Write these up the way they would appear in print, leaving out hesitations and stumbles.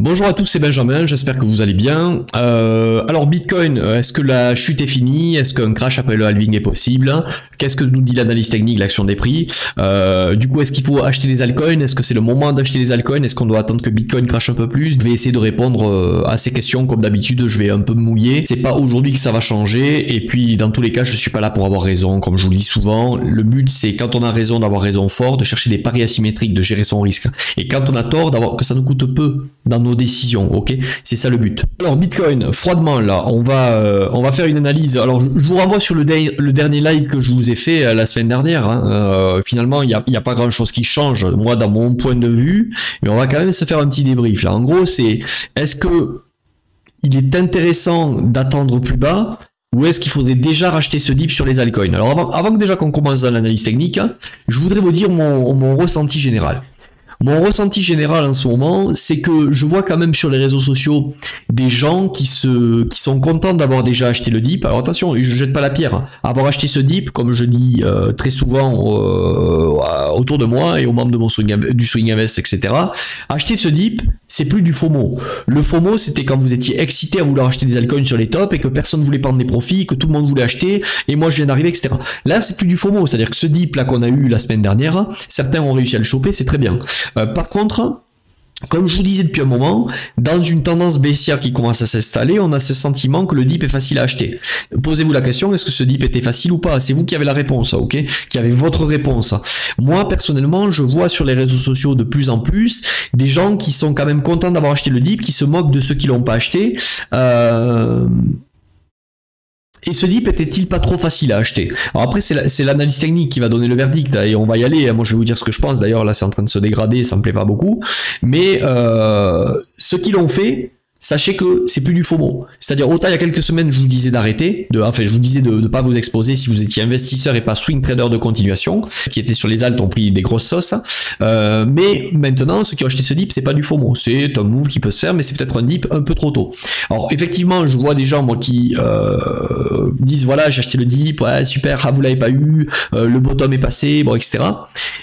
Bonjour à tous, c'est Benjamin, j'espère que vous allez bien. Alors Bitcoin, est-ce que la chute est finie? Est-ce qu'un crash après le halving est possible? Qu'est-ce que nous dit l'analyse technique, l'action des prix? Du coup, est-ce qu'il faut acheter des altcoins? Est-ce que c'est le moment d'acheter des altcoins? Est-ce qu'on doit attendre que Bitcoin crache un peu plus? Je vais essayer de répondre à ces questions, comme d'habitude, je vais un peu me mouiller. C'est pas aujourd'hui que ça va changer, et puis dans tous les cas, je suis pas là pour avoir raison, comme je vous le dis souvent. Le but, c'est quand on a raison d'avoir raison fort, de chercher des paris asymétriques, de gérer son risque. Et quand on a tort, d'avoir que ça nous coûte peu dans nos décisions, ok? C'est ça le but. Alors Bitcoin, froidement là, on va faire une analyse. Alors je vous renvoie sur le dernier live que je vous ai fait la semaine dernière. Hein. Finalement, il y a pas grand chose qui change, moi dans mon point de vue, mais on va quand même se faire un petit débrief là. En gros, c'est est-ce que il est intéressant d'attendre plus bas? Ou est-ce qu'il faudrait déjà racheter ce dip sur les altcoins? Alors avant que déjà qu'on commence dans l'analyse technique, je voudrais vous dire mon ressenti général. Mon ressenti général en ce moment, c'est que je vois quand même sur les réseaux sociaux des gens qui sont contents d'avoir déjà acheté le dip. Alors attention, je ne jette pas la pierre. Avoir acheté ce dip, comme je dis très souvent autour de moi et aux membres de du Swing Invest, etc. Acheter ce dip, c'est plus du FOMO. Le FOMO, c'était quand vous étiez excité à vouloir acheter des altcoins sur les tops et que personne ne voulait prendre des profits, que tout le monde voulait acheter et moi je viens d'arriver, etc. Là, c'est plus du FOMO. C'est-à-dire que ce dip là qu'on a eu la semaine dernière, certains ont réussi à le choper, c'est très bien. Par contre, comme je vous disais depuis un moment, dans une tendance baissière qui commence à s'installer, on a ce sentiment que le dip est facile à acheter. Posez-vous la question, est-ce que ce dip était facile ou pas? C'est vous qui avez la réponse, ok? Qui avez votre réponse. Moi, personnellement, je vois sur les réseaux sociaux de plus en plus des gens qui sont quand même contents d'avoir acheté le dip, qui se moquent de ceux qui l'ont pas acheté. Et ce dip était-il pas trop facile à acheter? Alors après, c'est l'analyse technique qui va donner le verdict, et on va y aller. Moi, je vais vous dire ce que je pense. D'ailleurs, là, c'est en train de se dégrader, ça me plaît pas beaucoup. Mais ceux qui l'ont fait, sachez que c'est plus du FOMO. C'est-à-dire, autant il y a quelques semaines, je vous disais d'arrêter, je vous disais de ne pas vous exposer si vous étiez investisseur et pas swing trader de continuation, qui étaient sur les alts ont pris des grosses sauces. Mais maintenant, ceux qui ont acheté ce dip, c'est pas du FOMO. C'est un move qui peut se faire, mais c'est peut-être un dip un peu trop tôt. Alors, effectivement, je vois des gens, moi, qui disent, voilà, j'ai acheté le dip, ouais, super, vous l'avez pas eu, le bottom est passé, bon, etc.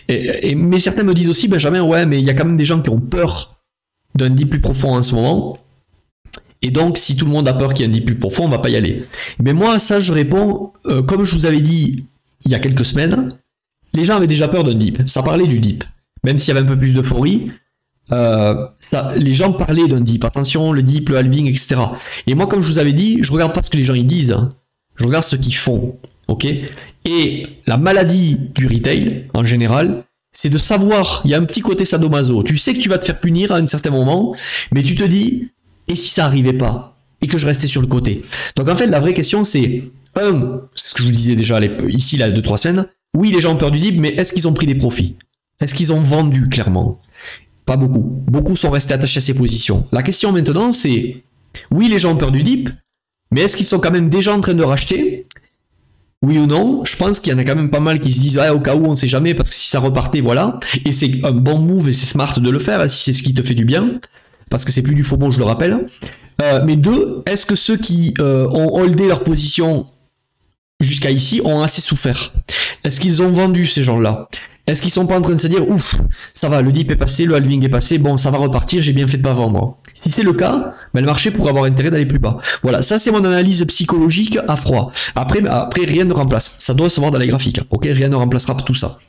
Mais certains me disent aussi, Benjamin, ouais, mais il y a quand même des gens qui ont peur d'un dip plus profond en ce moment. Et donc, si tout le monde a peur qu'il y ait un dip plus profond, on va pas y aller. Mais moi, ça, je réponds, comme je vous avais dit il y a quelques semaines, les gens avaient déjà peur d'un dip. Ça parlait du dip. Même s'il y avait un peu plus d'euphorie, les gens parlaient d'un dip. Attention, le dip, le halving, etc. Et moi, comme je vous avais dit, je regarde pas ce que les gens ils disent. Hein. Je regarde ce qu'ils font. Ok? Et la maladie du retail, en général, c'est de savoir, il y a un petit côté sadomaso. Tu sais que tu vas te faire punir à un certain moment, mais tu te dis, et si ça arrivait pas et que je restais sur le côté? Donc en fait, la vraie question c'est, ce que je vous disais déjà ici, là, 2-3 semaines, oui, les gens ont peur du dip, mais est-ce qu'ils ont pris des profits? Est-ce qu'ils ont vendu clairement? Pas beaucoup. Beaucoup sont restés attachés à ces positions. La question maintenant c'est, oui, les gens ont peur du dip, mais est-ce qu'ils sont quand même déjà en train de racheter? Oui ou non? Je pense qu'il y en a quand même pas mal qui se disent, au cas où, on sait jamais, parce que si ça repartait, voilà. Et c'est un bon move et c'est smart de le faire, si c'est ce qui te fait du bien. Parce que c'est plus du FOMO, je le rappelle. Mais deux, est-ce que ceux qui ont holdé leur position jusqu'à ici ont assez souffert? Est-ce qu'ils ont vendu, ces gens-là? Est-ce qu'ils sont pas en train de se dire, ouf, ça va, le dip est passé, le halving est passé, bon, ça va repartir, j'ai bien fait de pas vendre. Si c'est le cas, le marché pourrait avoir intérêt d'aller plus bas. Voilà, ça c'est mon analyse psychologique à froid. Après, rien ne remplace. Ça doit se voir dans les graphiques, ok? Rien ne remplacera tout ça.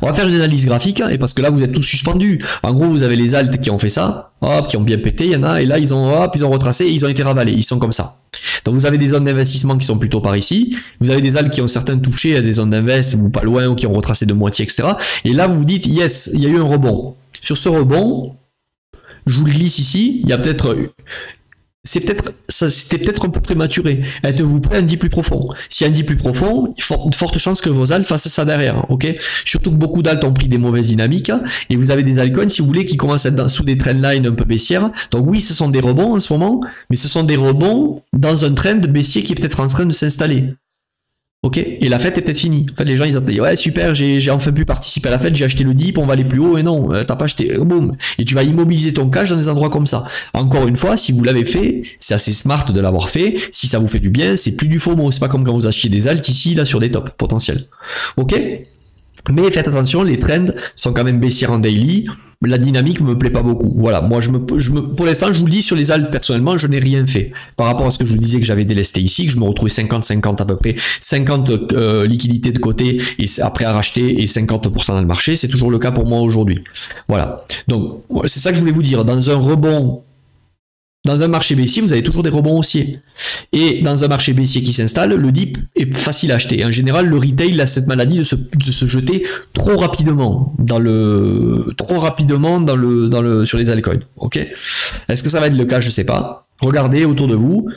On va faire une analyse graphique, et parce que là vous êtes tous suspendus. En gros, vous avez les alts qui ont fait ça, hop, qui ont bien pété, il y en a, et là ils ont retracé, et ils ont été ravalés, ils sont comme ça. Donc vous avez des zones d'investissement qui sont plutôt par ici, vous avez des alts qui ont certains touché à des zones d'invest, ou pas loin, ou qui ont retracé de moitié, etc. Et là vous vous dites, yes, il y a eu un rebond. Sur ce rebond, je vous le glisse ici, il y a peut-être... C'était peut-être un peu prématuré. Êtes-vous prêt à un dip plus profond? Si un dip plus profond, il y a de fortes chances que vos alts fassent ça derrière, ok? Surtout que beaucoup d'alts ont pris des mauvaises dynamiques, et vous avez des altcoins, si vous voulez, qui commencent à être sous des trendlines un peu baissières. Donc oui, ce sont des rebonds en ce moment, mais ce sont des rebonds dans un trend baissier qui est peut-être en train de s'installer. Ok, et la fête est peut-être finie. En fait, les gens ils ont dit ouais super, j'ai enfin pu participer à la fête, j'ai acheté le dip, on va aller plus haut, et non, t'as pas acheté, boum. Et tu vas immobiliser ton cash dans des endroits comme ça. Encore une fois, si vous l'avez fait, c'est assez smart de l'avoir fait. Si ça vous fait du bien, c'est plus du FOMO. C'est pas comme quand vous achetiez des alts ici, là, sur des tops potentiels. Ok. Mais faites attention, les trends sont quand même baissières en daily. La dynamique me plaît pas beaucoup. Voilà, moi pour l'instant, je vous le dis, sur les altes, personnellement, je n'ai rien fait. Par rapport à ce que je vous disais que j'avais délesté ici, que je me retrouvais 50-50 à peu près, 50 liquidités de côté et après à racheter et 50% dans le marché, c'est toujours le cas pour moi aujourd'hui. Voilà, donc c'est ça que je voulais vous dire. Dans un rebond, dans un marché baissier, vous avez toujours des rebonds haussiers. Et dans un marché baissier qui s'installe, le dip est facile à acheter. En général, le retail a cette maladie de se jeter trop rapidement sur les altcoins. Ok? Est-ce que ça va être le cas? Je sais pas. Regardez autour de vous.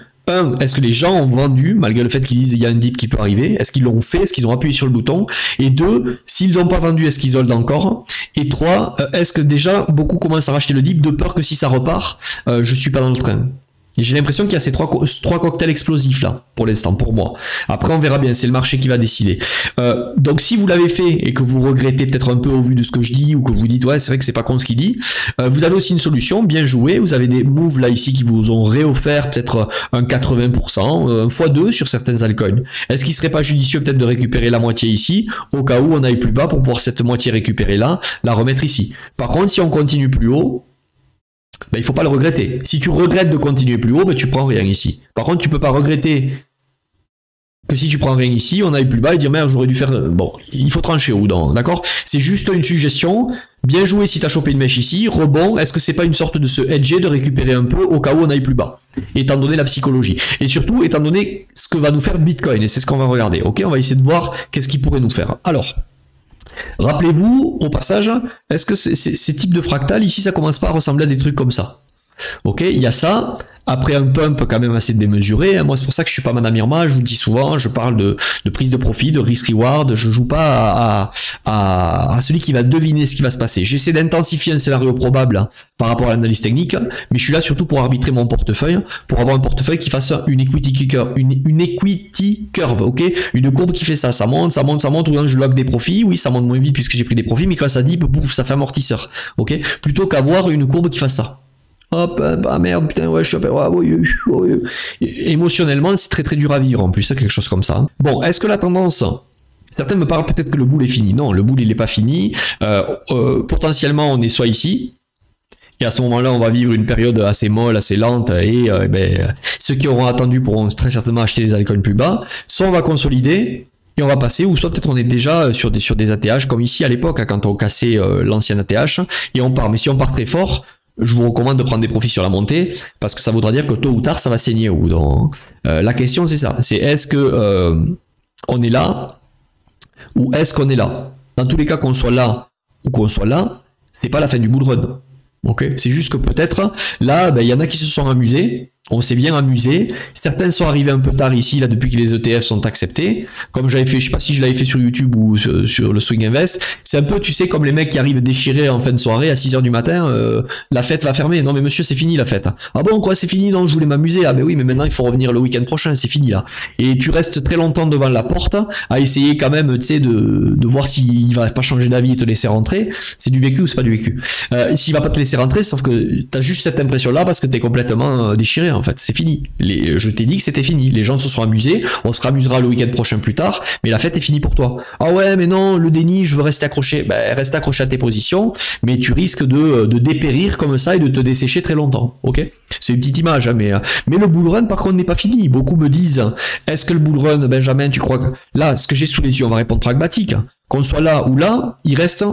Est-ce que les gens ont vendu, malgré le fait qu'ils disent qu'il y a un dip qui peut arriver? Est-ce qu'ils l'ont fait? Est-ce qu'ils ont appuyé sur le bouton? Et 2, s'ils n'ont pas vendu, est-ce qu'ils holdent encore? Et 3, est-ce que déjà beaucoup commencent à racheter le dip de peur que si ça repart, je suis pas dans le train? J'ai l'impression qu'il y a ces trois cocktails explosifs là, pour l'instant, pour moi. Après, on verra bien, c'est le marché qui va décider. Donc, si vous l'avez fait et que vous regrettez peut-être un peu au vu de ce que je dis, ou que vous dites, ouais, c'est vrai que c'est pas con ce qu'il dit, vous avez aussi une solution, bien joué. Vous avez des moves là ici qui vous ont réoffert peut-être un 80%, un x2 sur certaines altcoins. Est-ce qu'il serait pas judicieux peut-être de récupérer la moitié ici, au cas où on aille plus bas pour pouvoir cette moitié récupérer là, la remettre ici? Par contre, si on continue plus haut, ben, il faut pas le regretter. Si tu regrettes de continuer plus haut, ben, tu prends rien ici. Par contre, tu peux pas regretter que si tu prends rien ici, on aille plus bas et dire merde, j'aurais dû faire. Bon, il faut trancher ou non, d'accord? C'est juste une suggestion. Bien joué si tu as chopé une mèche ici. Rebond, est-ce que c'est pas une sorte de se hedger, de récupérer un peu au cas où on aille plus bas? Étant donné la psychologie. Et surtout, étant donné ce que va nous faire Bitcoin. Et c'est ce qu'on va regarder. Ok, on va essayer de voir qu'est-ce qu'il pourrait nous faire. Alors. Rappelez-vous, au passage, est-ce que ces types de fractales, ici, ça commence pas à ressembler à des trucs comme ça? Ok, il y a ça. Après un pump quand même assez démesuré. Moi, c'est pour ça que je suis pas Madame Irma. Je vous dis souvent, je parle de prise de profit, de risk-reward. Je joue pas à celui qui va deviner ce qui va se passer. J'essaie d'intensifier un scénario probable par rapport à l'analyse technique, mais je suis là surtout pour arbitrer mon portefeuille, pour avoir un portefeuille qui fasse une equity curve, ok, une courbe qui fait ça. Ça monte, ça monte, ça monte. Ou je log des profits. Oui, ça monte moins vite puisque j'ai pris des profits, mais quand ça dit, bouf, ça fait amortisseur, ok. Plutôt qu'avoir une courbe qui fasse ça. Hop, ah merde, putain, ouais, je suis émotionnellement, c'est très très dur à vivre en plus, c'est quelque chose comme ça. Bon, est-ce que la tendance, certains me parlent peut-être que le bull est fini. Non, le bull il n'est pas fini. Potentiellement, on est soit ici, et à ce moment-là, on va vivre une période assez molle, assez lente, et ceux qui auront attendu pourront très certainement acheter les altcoins plus bas. Soit on va consolider, et on va passer, ou soit peut-être on est déjà sur des ATH, comme ici à l'époque, quand on cassait l'ancien ATH, et on part. Mais si on part très fort, je vous recommande de prendre des profits sur la montée, parce que ça voudra dire que tôt ou tard, ça va saigner au bout d'un. La question, c'est ça. C'est est-ce que on est là, ou est-ce qu'on est là? Dans tous les cas, qu'on soit là, ou qu'on soit là, c'est pas la fin du bull run. Okay, c'est juste que peut-être, là, il y en a qui se sont amusés, on s'est bien amusé, certains sont arrivés un peu tard ici, là, depuis que les ETF sont acceptés, comme j'avais fait, je sais pas si je l'avais fait sur YouTube ou sur le Swing Invest, c'est un peu, tu sais, comme les mecs qui arrivent déchirés en fin de soirée, à 6h du matin, la fête va fermer, non mais monsieur, c'est fini la fête. Ah bon, quoi, c'est fini? Non, je voulais m'amuser, ah ben oui, mais maintenant il faut revenir le week-end prochain, c'est fini là. Et tu restes très longtemps devant la porte, à essayer quand même, tu sais, de voir s'il va pas changer d'avis et te laisser rentrer, c'est du vécu ou c'est pas du vécu. S'il va pas te laisser rentrer, sauf que t'as juste cette impression-là parce que t'es complètement déchiré. En fait, c'est fini. Je t'ai dit que c'était fini. Les gens se sont amusés. On se ramusera le week-end prochain plus tard, mais la fête est finie pour toi. Ah ouais, mais non, le déni, je veux rester accroché. Ben, reste accroché à tes positions, mais tu risques de dépérir comme ça et de te dessécher très longtemps. Ok? C'est une petite image, hein, mais le bull run, par contre, n'est pas fini. Beaucoup me disent, est-ce que le bull run, Benjamin, tu crois que là, ce que j'ai sous les yeux, on va répondre pragmatique. Qu'on soit là ou là, il reste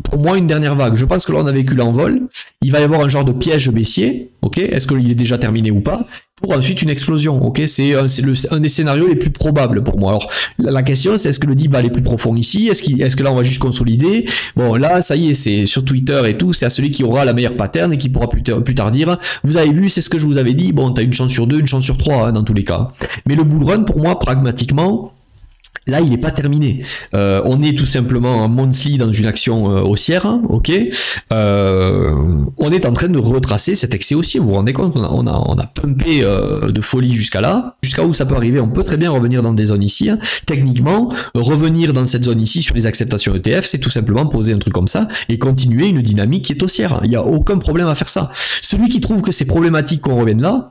pour moi une dernière vague. Je pense que là on a vécu l'envol, il va y avoir un genre de piège baissier, ok, est-ce qu'il est déjà terminé ou pas, pour ensuite une explosion, ok, c'est un des scénarios les plus probables pour moi. Alors la question c'est est-ce que le dip va aller plus profond ici, est-ce que là on va juste consolider? Bon là ça y est, c'est sur Twitter et tout, c'est à celui qui aura la meilleure pattern et qui pourra plus tard dire, vous avez vu, c'est ce que je vous avais dit, bon t'as une chance sur deux, une chance sur trois, hein, dans tous les cas. Mais le bull run pour moi pragmatiquement, là, il n'est pas terminé. On est tout simplement en monthly dans une action haussière, hein, ok. On est en train de retracer cet excès haussier. Vous vous rendez compte, on a pumpé de folie jusqu'à là. Jusqu'à où ça peut arriver, on peut très bien revenir dans des zones ici. Hein. Techniquement, revenir dans cette zone ici sur les acceptations ETF, c'est tout simplement poser un truc comme ça et continuer une dynamique qui est haussière. Il n'y a aucun problème à faire ça. Celui qui trouve que c'est problématique qu'on revienne là,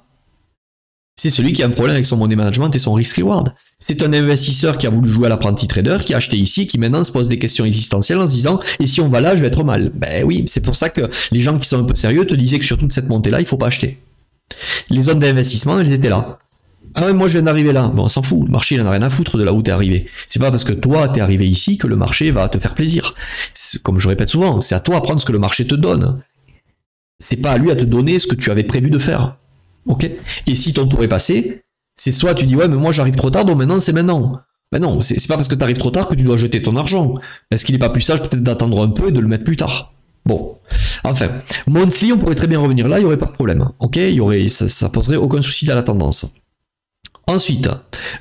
c'est celui qui a un problème avec son money management et son risk reward. C'est un investisseur qui a voulu jouer à l'apprenti trader, qui a acheté ici, et qui maintenant se pose des questions existentielles en se disant « Et si on va là, je vais être mal ?» Ben oui, c'est pour ça que les gens qui sont un peu sérieux te disaient que sur toute cette montée-là, il faut pas acheter. Les zones d'investissement, elles étaient là. Ah ouais, moi je viens d'arriver là. Bon, on s'en fout. Le marché, il en a rien à foutre de là où t'es arrivé. C'est pas parce que toi, t'es arrivé ici que le marché va te faire plaisir. Comme je répète souvent, c'est à toi de prendre ce que le marché te donne. C'est pas à lui à te donner ce que tu avais prévu de faire. Ok? Et si ton tour est passé, c'est soit tu dis ouais, mais moi j'arrive trop tard, donc maintenant c'est maintenant. Ben non, c'est pas parce que t'arrives trop tard que tu dois jeter ton argent. Est-ce qu'il est pas plus sage peut-être d'attendre un peu et de le mettre plus tard? Bon, enfin, monthly, on pourrait très bien revenir là, il n'y aurait pas de problème. Ok, ça poserait aucun souci à la tendance. Ensuite,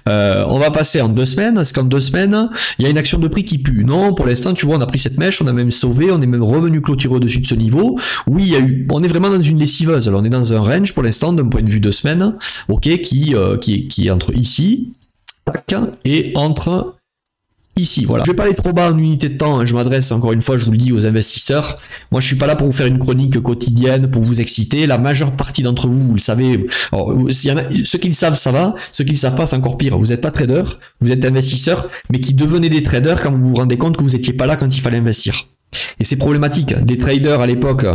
on va passer en 2 semaines. Est-ce qu'en 2 semaines, il y a une action de prix qui pue? Non, pour l'instant, tu vois, on a pris cette mèche, on a même sauvé, on est même revenu clôturer au-dessus de ce niveau. Oui, on est vraiment dans une lessiveuse. Alors, on est dans un range pour l'instant, d'un point de vue 2 semaines, ok, qui est entre ici et entre ici, voilà. Je vais pas aller trop bas en unité de temps, hein. Je m'adresse encore une fois, je vous le dis, aux investisseurs. Moi, je suis pas là pour vous faire une chronique quotidienne, pour vous exciter. La majeure partie d'entre vous, vous le savez. Alors, ceux qui le savent, ça va. Ceux qui le savent pas, c'est encore pire. Vous n'êtes pas trader, vous êtes investisseur, mais qui devenez des traders quand vous vous rendez compte que vous étiez pas là quand il fallait investir. Et c'est problématique. Des traders à l'époque,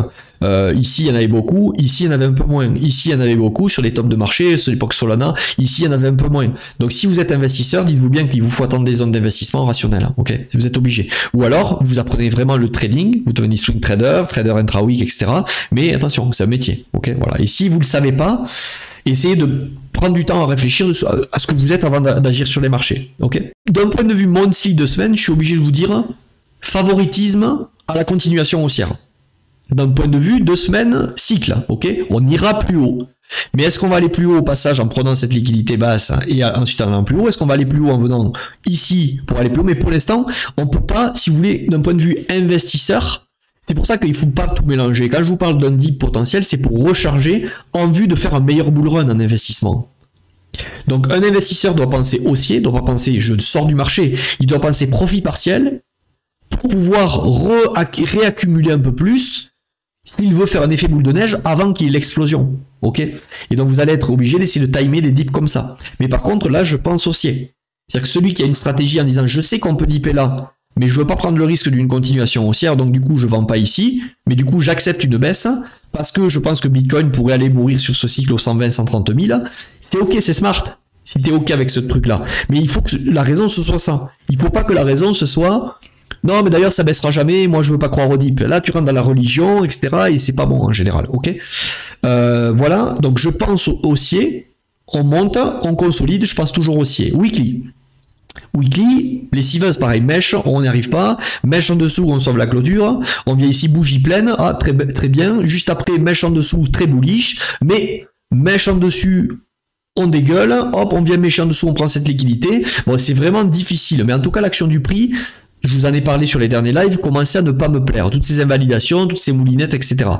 ici il y en avait beaucoup, ici il y en avait un peu moins. Ici il y en avait beaucoup sur les tops de marché, sur l'époque Solana, ici il y en avait un peu moins. Donc si vous êtes investisseur, dites-vous bien qu'il vous faut attendre des zones d'investissement rationnelles. Ok, si vous êtes obligé. Ou alors vous apprenez vraiment le trading, vous devenez swing trader, trader intra-week, etc. Mais attention, c'est un métier. Ok, voilà. Et si vous le savez pas, essayez de prendre du temps à réfléchir à ce que vous êtes avant d'agir sur les marchés. Ok. D'un point de vue monthly de semaine, je suis obligé de vous dire favoritisme à la continuation haussière. D'un point de vue 2 semaines, cycle, ok? On ira plus haut. Mais est-ce qu'on va aller plus haut au passage en prenant cette liquidité basse et ensuite en allant plus haut? Est-ce qu'on va aller plus haut en venant ici pour aller plus haut? Mais pour l'instant, on peut pas, si vous voulez, d'un point de vue investisseur, c'est pour ça qu'il ne faut pas tout mélanger. Quand je vous parle d'un dip potentiel, c'est pour recharger en vue de faire un meilleur bull run en investissement. Donc un investisseur doit penser haussier, doit pas penser je sors du marché, il doit penser profit partiel, pour pouvoir réaccumuler un peu plus s'il veut faire un effet boule de neige avant qu'il y ait l'explosion. Ok? Et donc vous allez être obligé d'essayer de timer des dips comme ça. Mais par contre, là, je pense haussier. C'est-à-dire que celui qui a une stratégie en disant je sais qu'on peut dipper là, mais je veux pas prendre le risque d'une continuation haussière, donc du coup je vends pas ici, mais du coup j'accepte une baisse parce que je pense que Bitcoin pourrait aller mourir sur ce cycle aux 120-130 000. C'est ok, c'est smart. Si tu es ok avec ce truc-là. Mais il faut que la raison ce soit ça. Il faut pas que la raison ce soit non, mais d'ailleurs, ça baissera jamais, moi je veux pas croire au dip. Là, tu rentres dans la religion, etc. Et c'est pas bon en général, ok? Voilà, donc je pense haussier, on monte, on consolide, je pense toujours haussier. Weekly. Weekly, les sieveuses, pareil, mèche, on n'y arrive pas. Mèche en dessous, on sauve la clôture. On vient ici, bougie pleine, ah, très bien. Juste après, mèche en dessous, très bullish. Mais mèche en dessus, on dégueule. Hop, on vient mèche en dessous, on prend cette liquidité. Bon, c'est vraiment difficile. Mais en tout cas, l'action du prix, je vous en ai parlé sur les derniers lives, commençait à ne pas me plaire. Toutes ces invalidations, toutes ces moulinettes, etc.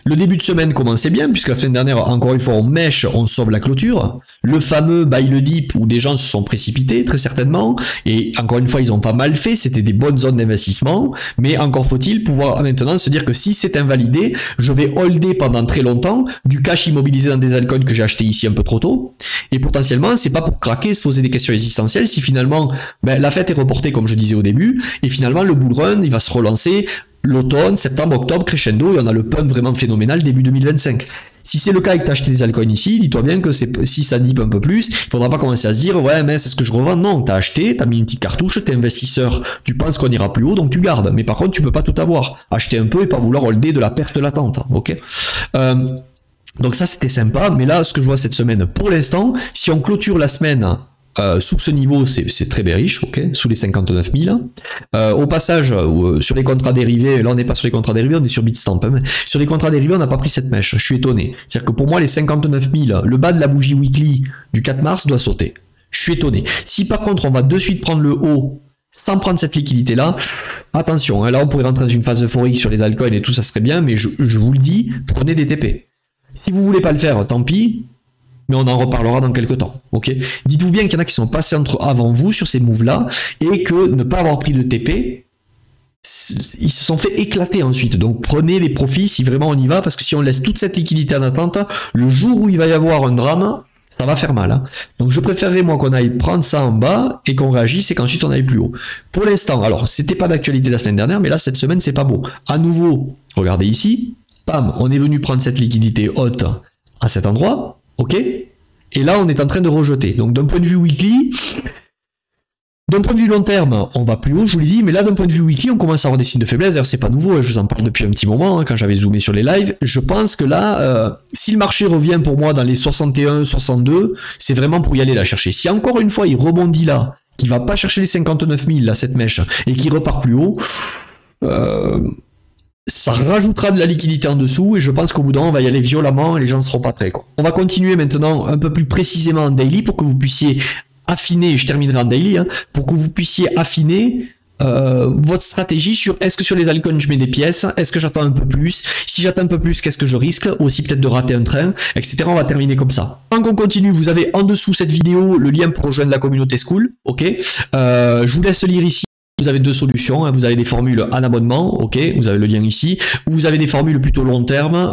Le début de semaine commençait bien, puisque la semaine dernière, encore une fois, on mèche, on sauve la clôture. Le fameux buy le dip où des gens se sont précipités, très certainement. Et encore une fois, ils ont pas mal fait. C'était des bonnes zones d'investissement. Mais encore faut-il pouvoir maintenant se dire que si c'est invalidé, je vais holder pendant très longtemps du cash immobilisé dans des altcoins que j'ai acheté ici un peu trop tôt. Et potentiellement, c'est pas pour craquer, se poser des questions existentielles. Si finalement, la fête est reportée, comme je disais au début, et finalement, le bull run, il va se relancer l'automne, septembre, octobre, crescendo, et on a le pump vraiment phénoménal début 2025. Si c'est le cas et que tu as acheté des altcoins ici, dis-toi bien que si ça dip un peu plus, il faudra pas commencer à se dire ouais mais c'est ce que je revends. Non, tu as acheté, tu as mis une petite cartouche, tu es investisseur, tu penses qu'on ira plus haut, donc tu gardes. Mais par contre, tu peux pas tout avoir. Acheter un peu et pas vouloir holder de la perte latente. Ok. Donc ça c'était sympa, mais là ce que je vois cette semaine, pour l'instant, si on clôture la semaine sous ce niveau, c'est très bearish, ok, sous les 59 000. Au passage, sur les contrats dérivés, là on n'est pas sur les contrats dérivés, on est sur Bitstamp. Hein, sur les contrats dérivés, on n'a pas pris cette mèche. Je suis étonné. C'est-à-dire que pour moi, les 59 000, le bas de la bougie weekly du 4 mars doit sauter. Je suis étonné. Si par contre on va de suite prendre le haut sans prendre cette liquidité-là, attention, hein, là on pourrait rentrer dans une phase euphorique sur les altcoins et tout, ça serait bien, mais je vous le dis, prenez des TP. Si vous voulez pas le faire, tant pis. Mais on en reparlera dans quelques temps, ok? Dites-vous bien qu'il y en a qui sont passés avant vous sur ces moves-là, et que ne pas avoir pris de TP, ils se sont fait éclater ensuite. Donc prenez les profits si vraiment on y va, parce que si on laisse toute cette liquidité en attente, le jour où il va y avoir un drame, ça va faire mal. Hein. Donc je préférerais moi qu'on aille prendre ça en bas et qu'on réagisse et qu'ensuite on aille plus haut. Pour l'instant, alors c'était pas d'actualité la semaine dernière, mais là cette semaine c'est pas beau. À nouveau, regardez ici, pam, on est venu prendre cette liquidité haute à cet endroit, ok, et là on est en train de rejeter. Donc d'un point de vue weekly, d'un point de vue long terme, on va plus haut, je vous l'ai dit, mais là, d'un point de vue weekly, on commence à avoir des signes de faiblesse. D'ailleurs, c'est pas nouveau, je vous en parle depuis un petit moment, hein, quand j'avais zoomé sur les lives. Je pense que là, si le marché revient pour moi dans les 61, 62, c'est vraiment pour y aller la chercher. Si encore une fois, il rebondit là, qu'il va pas chercher les 59 000, là, cette mèche, et qu'il repart plus haut, ça rajoutera de la liquidité en dessous, et je pense qu'au bout d'un moment, on va y aller violemment, et les gens ne seront pas prêts, quoi. On va continuer maintenant un peu plus précisément en daily pour que vous puissiez affiner, je terminerai en daily, hein, pour que vous puissiez affiner votre stratégie sur est-ce que sur les altcoins je mets des pièces, est-ce que j'attends un peu plus, si j'attends un peu plus qu'est-ce que je risque, aussi peut-être de rater un train, etc. On va terminer comme ça. Avant qu'on continue, vous avez en dessous cette vidéo le lien pour rejoindre la communauté School, ok, je vous laisse lire ici. Vous avez deux solutions, hein. Vous avez des formules en abonnement, ok, vous avez le lien ici, ou vous avez des formules plutôt long terme,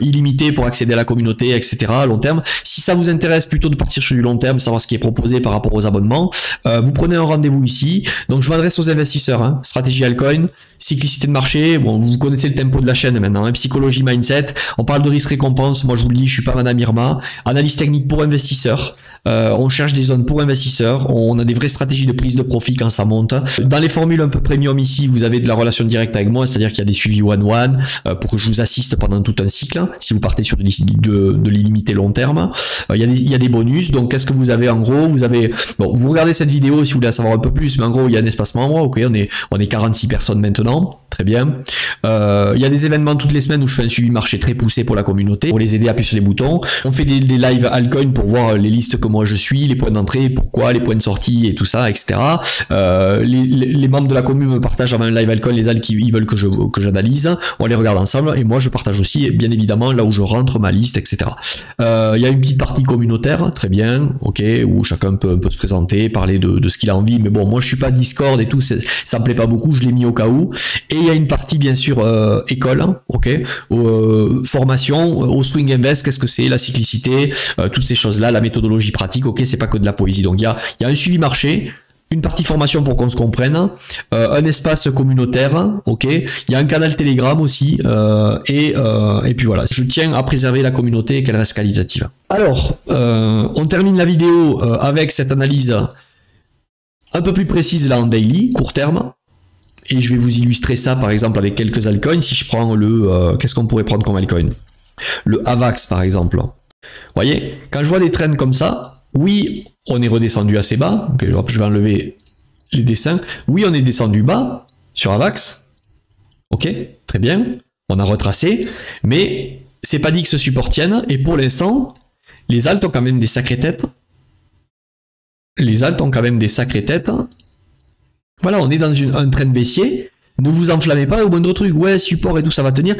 illimitées pour accéder à la communauté, etc. long terme. Si ça vous intéresse plutôt de partir sur du long terme, savoir ce qui est proposé par rapport aux abonnements, vous prenez un rendez-vous ici. Donc je m'adresse aux investisseurs, hein. Stratégie altcoin, cyclicité de marché, bon vous connaissez le tempo de la chaîne maintenant, hein. Psychologie mindset, on parle de risque récompense, moi je vous le dis, je suis pas Madame Irma, analyse technique pour investisseurs, on cherche des zones pour investisseurs, on a des vraies stratégies de prise de profit quand ça monte. Dans les formules un peu premium ici, vous avez de la relation directe avec moi, c'est-à-dire qu'il y a des suivis one-one pour que je vous assiste pendant tout un cycle, si vous partez sur de l'illimité long terme. Il y a des bonus, donc qu'est-ce que vous avez en gros? Vous avez, bon, vous regardez cette vidéo si vous voulez en savoir un peu plus, mais en gros il y a un espace membre, ok, on est 46 personnes maintenant, très bien. Il y a des événements toutes les semaines où je fais un suivi marché très poussé pour la communauté, pour les aider à appuyer sur les boutons. On fait des lives altcoin pour voir les listes que moi je suis, les points d'entrée, pourquoi, les points de sortie et tout ça, etc. Les membres de la commune me partagent avant un live altcoin les alts qu'ils veulent que j'analyse, on les regarde ensemble, et moi je partage aussi bien évidemment là où je rentre ma liste, etc. Il y a une petite partie communautaire, très bien, ok, où chacun peut se présenter, parler de ce qu'il a envie, mais bon, moi je suis pas Discord et tout, ça me plaît pas beaucoup, je l'ai mis au cas où. Et il y a une partie bien sûr école, ok, formation, au swing invest, qu'est-ce que c'est, la cyclicité, toutes ces choses là, la méthodologie pratique, ok, c'est pas que de la poésie. Donc il y a un suivi marché, une partie formation pour qu'on se comprenne, un espace communautaire, ok, il y a un canal Telegram aussi, et puis voilà, je tiens à préserver la communauté et qu'elle reste qualitative. Alors, on termine la vidéo avec cette analyse un peu plus précise là en daily, court terme, et je vais vous illustrer ça par exemple avec quelques altcoins. Si je prends qu'est-ce qu'on pourrait prendre comme altcoin? Le AVAX par exemple. Vous voyez, quand je vois des trends comme ça, oui, on est redescendu assez bas. Okay, je vais enlever les dessins. Oui, on est descendu bas sur AVAX. Ok, très bien. On a retracé, mais c'est pas dit que ce support tienne. Et pour l'instant, les alts ont quand même des sacrées têtes. Les alts ont quand même des sacrées têtes. Voilà, on est dans un trend baissier. Ne vous enflammez pas au moindre truc. Ouais, support et tout, ça va tenir.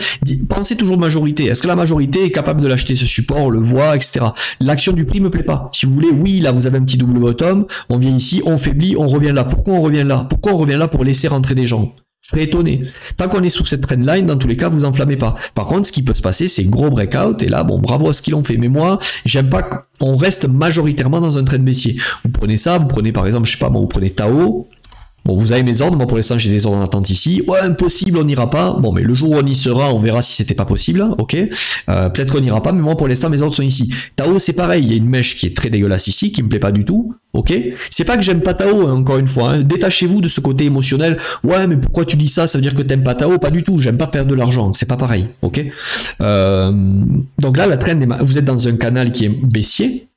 Pensez toujours majorité. Est-ce que la majorité est capable de l'acheter ce support? On le voit, etc. L'action du prix me plaît pas. Si vous voulez, oui, là, vous avez un petit double bottom. On vient ici, on faiblit, on revient là. Pourquoi on revient là? Pourquoi on revient là pour laisser rentrer des gens? Je serais étonné. Tant qu'on est sous cette trendline, dans tous les cas, vous enflammez pas. Par contre, ce qui peut se passer, c'est gros breakout. Et là, bon, bravo à ce qu'ils ont fait. Mais moi, j'aime pas qu'on reste majoritairement dans un trend baissier. Vous prenez ça, vous prenez par exemple, je sais pas, moi, vous prenez Tao. Bon, vous avez mes ordres, moi pour l'instant j'ai des ordres en attente ici. Ouais, impossible, on n'ira pas. Bon, mais le jour où on y sera, on verra si c'était pas possible, ok. Peut-être qu'on n'ira pas, mais moi pour l'instant mes ordres sont ici. Tao c'est pareil, il y a une mèche qui est très dégueulasse ici, qui me plaît pas du tout, ok. C'est pas que j'aime pas Tao, hein, encore une fois, hein. Détachez-vous de ce côté émotionnel. Ouais, mais pourquoi tu dis ça? Ça veut dire que t'aimes pas Tao? Pas du tout, j'aime pas perdre de l'argent, c'est pas pareil, ok. Donc là, la trend, vous êtes dans un canal qui est baissier.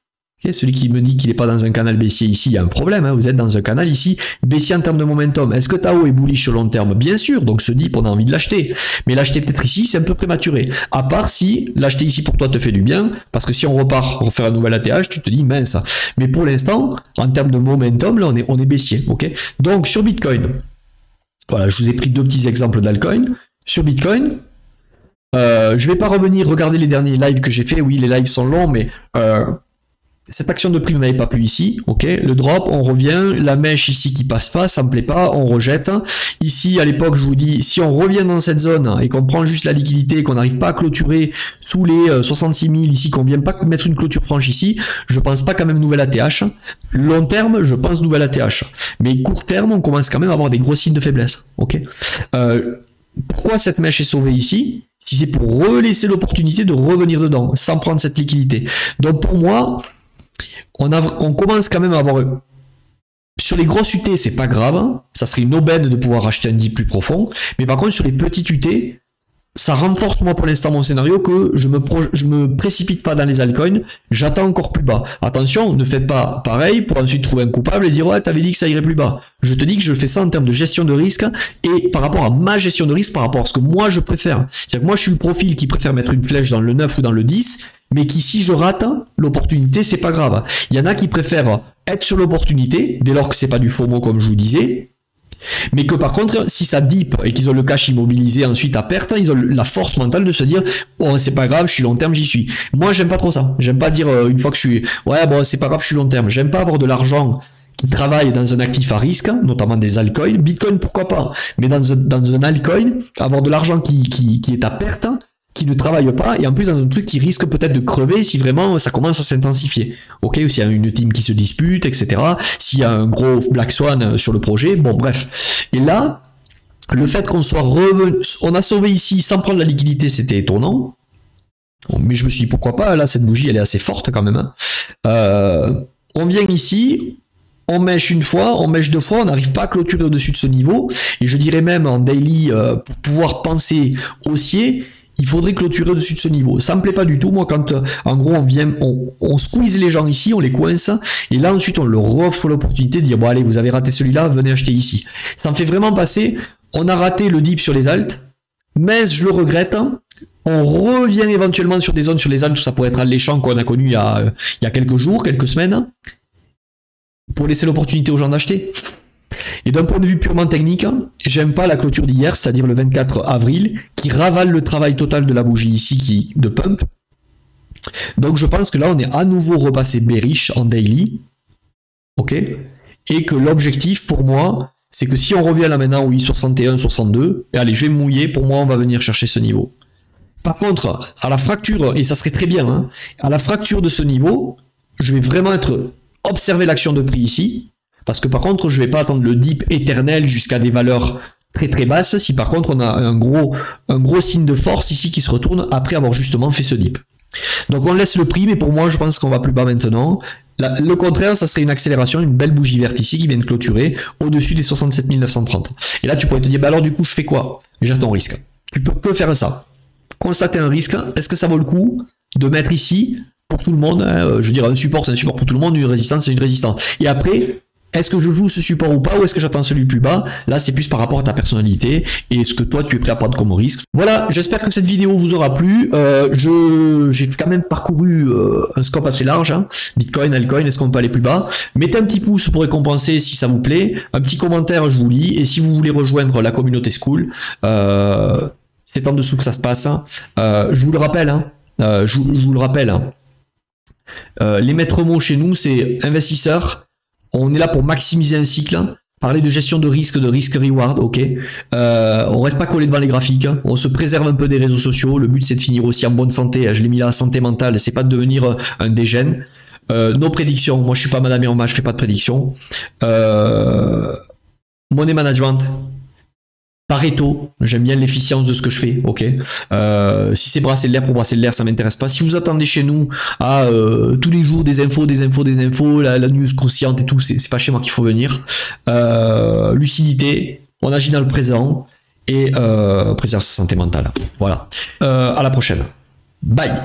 Okay, celui qui me dit qu'il n'est pas dans un canal baissier ici, il y a un problème, hein. Vous êtes dans un canal ici baissier en termes de momentum. Est-ce que Tao est bullish sur long terme? Bien sûr, donc ce dip, on a envie de l'acheter. Mais l'acheter peut-être ici, c'est un peu prématuré. À part si l'acheter ici pour toi te fait du bien, parce que si on repart refaire un nouvel ATH, tu te dis mince. Mais pour l'instant, en termes de momentum, là, on est baissier. Ok. Donc sur Bitcoin, voilà, je vous ai pris deux petits exemples d'altcoin. Sur Bitcoin, je vais pas revenir regarder les derniers lives que j'ai fait. Oui, les lives sont longs, mais cette action de prix ne m'avait pas plu ici, ok, le drop, on revient, la mèche ici qui passe pas, ça me plaît pas, on rejette. Ici, à l'époque, je vous dis, si on revient dans cette zone et qu'on prend juste la liquidité et qu'on n'arrive pas à clôturer sous les 66 000 ici, qu'on vient pas mettre une clôture franche ici, je pense pas quand même nouvelle ATH. Long terme, je pense nouvelle ATH. Mais court terme, on commence quand même à avoir des gros signes de faiblesse, ok. Pourquoi cette mèche est sauvée ici? Si c'est pour relaisser l'opportunité de revenir dedans, sans prendre cette liquidité. Donc pour moi, on commence quand même à avoir... Sur les grosses UT, c'est pas grave, ça serait une aubaine de pouvoir acheter un dip plus profond, mais par contre sur les petites UT, ça renforce moi pour l'instant mon scénario que je me précipite pas dans les altcoins, j'attends encore plus bas. Attention, ne faites pas pareil pour ensuite trouver un coupable et dire ouais t'avais dit que ça irait plus bas. Je te dis que je fais ça en termes de gestion de risque et par rapport à ma gestion de risque, par rapport à ce que moi je préfère. C'est-à-dire que moi je suis le profil qui préfère mettre une flèche dans le 9 ou dans le 10, mais qui si je rate l'opportunité c'est pas grave. Il y en a qui préfèrent être sur l'opportunité, dès lors que c'est pas du FOMO comme je vous disais, mais que par contre, si ça dip et qu'ils ont le cash immobilisé ensuite à perte, ils ont la force mentale de se dire bon c'est pas grave, je suis long terme, j'y suis. Moi j'aime pas trop ça. J'aime pas dire une fois que je suis ouais bon c'est pas grave, je suis long terme. J'aime pas avoir de l'argent qui travaille dans un actif à risque, notamment des altcoins. Bitcoin pourquoi pas, mais dans un altcoin, avoir de l'argent qui est à perte, qui ne travaille pas, et en plus dans un truc qui risque peut-être de crever si vraiment ça commence à s'intensifier. Ok, ou s'il y a une team qui se dispute, etc. S'il y a un gros Black Swan sur le projet, bon bref. Et là, le fait qu'on soit revenu, on a sauvé ici sans prendre la liquidité, c'était étonnant. Bon, mais je me suis dit pourquoi pas, là cette bougie elle est assez forte quand même. On vient ici, on mèche une fois, on mèche deux fois, on n'arrive pas à clôturer au-dessus de ce niveau, et je dirais même en daily, pour pouvoir penser haussier, il faudrait clôturer au-dessus de ce niveau. Ça me plaît pas du tout, moi, quand en gros on squeeze les gens ici, on les coince, et là ensuite on leur offre l'opportunité de dire bon allez, vous avez raté celui-là, venez acheter ici. Ça me fait vraiment passer, on a raté le dip sur les alts, mais je le regrette. On revient éventuellement sur des zones sur les alts où ça pourrait être alléchant qu'on a connu il y a quelques jours, quelques semaines, pour laisser l'opportunité aux gens d'acheter. Et d'un point de vue purement technique, j'aime pas la clôture d'hier, c'est-à-dire le 24 avril, qui ravale le travail total de la bougie ici de pump. Donc je pense que là on est à nouveau repassé bearish en daily. Ok. Et que l'objectif pour moi, c'est que si on revient là maintenant, oui, 61, 62, et allez, je vais me mouiller, pour moi on va venir chercher ce niveau. Par contre, à la fracture, et ça serait très bien, hein, à la fracture de ce niveau, je vais vraiment observer l'action de prix ici. Parce que par contre, je ne vais pas attendre le dip éternel jusqu'à des valeurs très très basses, si par contre on a un gros signe de force ici qui se retourne après avoir justement fait ce dip. Donc on laisse le prix, mais pour moi je pense qu'on va plus bas maintenant. Le contraire, ça serait une accélération, une belle bougie verte ici qui vient de clôturer au-dessus des 67 930. Et là tu pourrais te dire, bah alors du coup je fais quoi? Gère ton risque. Tu peux que faire ça. Constater un risque, est-ce que ça vaut le coup de mettre ici pour tout le monde, hein, je veux dire un support c'est un support pour tout le monde, une résistance c'est une résistance. Et après, est-ce que je joue ce support ou pas, ou est-ce que j'attends celui plus bas? Là, c'est plus par rapport à ta personnalité et ce que toi, tu es prêt à prendre comme risque. Voilà, j'espère que cette vidéo vous aura plu. J'ai quand même parcouru un scope assez large. Hein. Bitcoin, altcoin, est-ce qu'on peut aller plus bas? Mettez un petit pouce pour récompenser si ça vous plaît. Un petit commentaire, je vous lis. Et si vous voulez rejoindre la communauté School, c'est en dessous que ça se passe. Je vous le rappelle. Hein. Je vous le rappelle. Hein. Les maîtres mots chez nous, c'est investisseurs. On est là pour maximiser un cycle, hein. Parler de gestion de risque reward, ok. On reste pas collé devant les graphiques, hein. On se préserve un peu des réseaux sociaux. Le but c'est de finir aussi en bonne santé. Je l'ai mis là, santé mentale, c'est pas de devenir un dégène. Nos prédictions, moi je suis pas Madame Irma, je fais pas de prédictions. Money management. Pareto, j'aime bien l'efficience de ce que je fais, ok. Si c'est brasser de l'air pour brasser de l'air, ça m'intéresse pas. Si vous attendez chez nous à tous les jours des infos, la news consciente et tout, c'est pas chez moi qu'il faut venir. Lucidité, on agit dans le présent et préserve sa santé mentale. Voilà. À la prochaine. Bye.